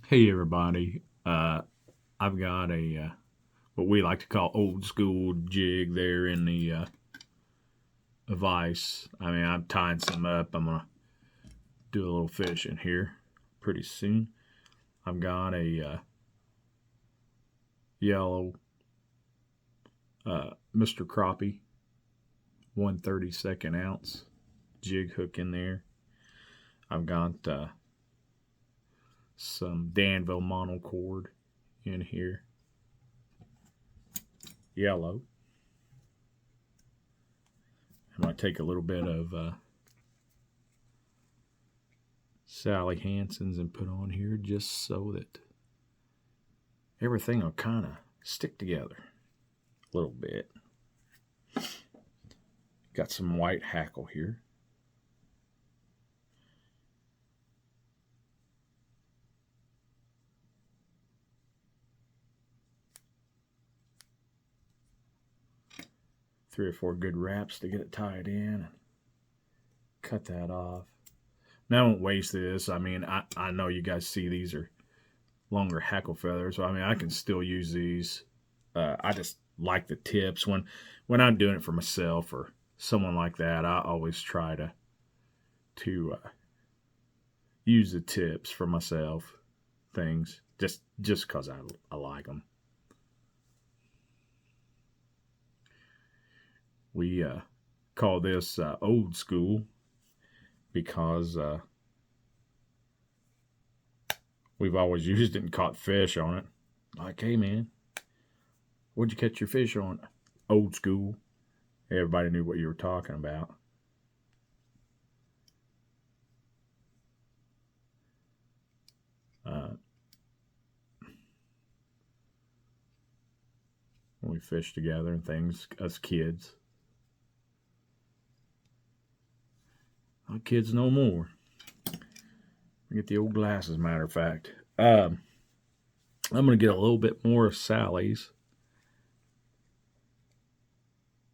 Hey everybody, I've got a what we like to call old school jig there in the vise. I mean, I'm tying some up. I'm gonna do a little fishing here pretty soon. I've got a yellow Mr. Crappie 1/32 ounce jig hook in there. I've got some Danville monocord in here, yellow. I'm gonna take a little bit of Sally Hansen's and put on here just so that everything will kind of stick together a little bit. Got some white hackle here. Three or four good wraps to get it tied in and cut that off. Now I won't waste this. I mean, I know you guys see these are longer hackle feathers. So I mean, I can still use these. I just like the tips when I'm doing it for myself or someone like that. I always try to use the tips for myself. Things just because I like them. We call this old school because we've always used it and caught fish on it. Like, hey man, what'd you catch your fish on? Old school. Everybody knew what you were talking about. Uh, when we fished together and things, us kids. Not kids no more. I get the old glasses, matter of fact. I'm going to get a little bit more of Sally's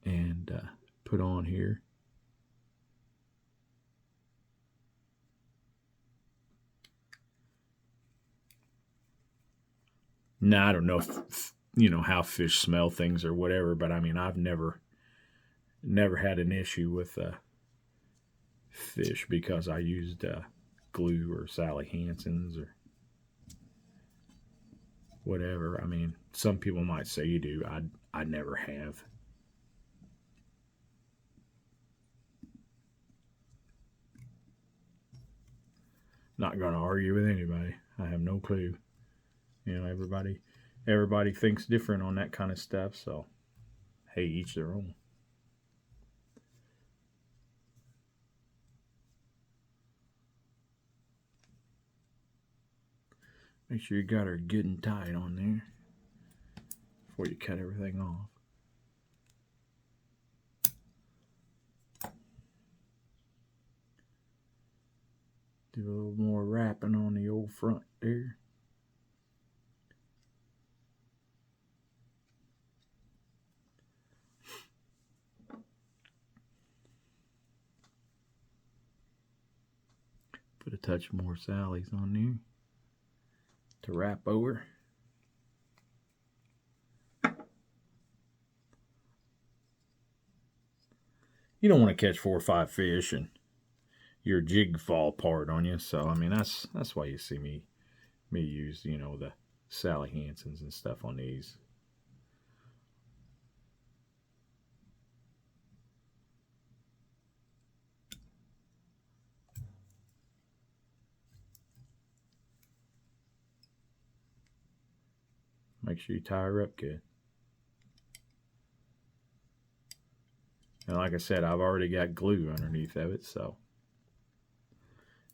and put on here. Now, I don't know if, how fish smell things or whatever, but I mean, I've never had an issue with fish because I used glue or Sally Hansen's or whatever. I mean, some people might say you do. I never have. Not going to argue with anybody. I have no clue. Everybody thinks different on that kind of stuff. So, hey, each their own. Make sure you got her good and tight on there before you cut everything off. Do a little more wrapping on the old front there. Put a touch more Sally's on there to wrap over. You don't want to catch 4 or 5 fish and your jig fall apart on you. So I mean that's why you see me use the Sally Hansen's and stuff on these. Make sure you tie her up good. And like I said, I've already got glue underneath of it, so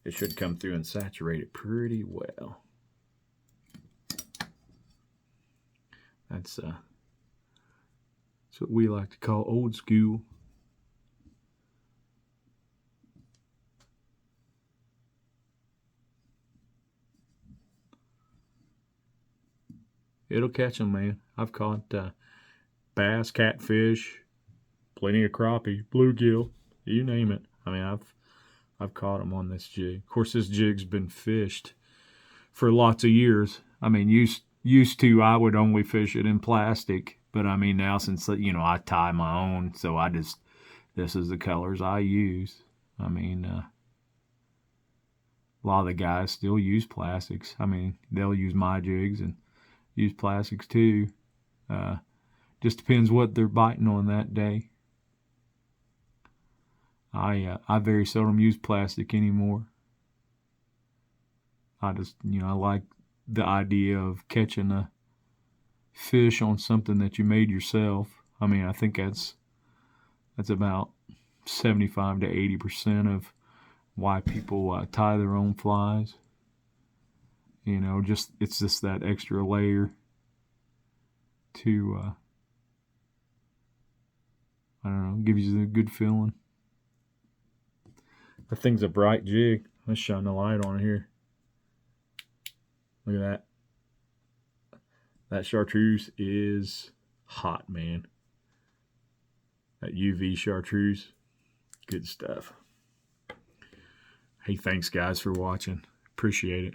it should come through and saturate it pretty well. That's what we like to call old school. It'll catch them, man. I've caught bass, catfish, plenty of crappie, bluegill, you name it. I mean, I've caught them on this jig. Of course, this jig's been fished for lots of years. I mean, used to, I would only fish it in plastic, but I mean now, since I tie my own, so this is the colors I use. I mean, a lot of the guys still use plastics. I mean, they'll use my jigs and use plastics too. Just depends what they're biting on that day. I very seldom use plastic anymore. I just, I like the idea of catching a fish on something that you made yourself. I mean, I think that's about 75 to 80% of why people tie their own flies. It's just that extra layer to, I don't know, gives you a good feeling. That thing's a bright jig. Let's shine the light on it here. Look at that. That chartreuse is hot, man. That UV chartreuse. Good stuff. Hey, thanks guys for watching. Appreciate it.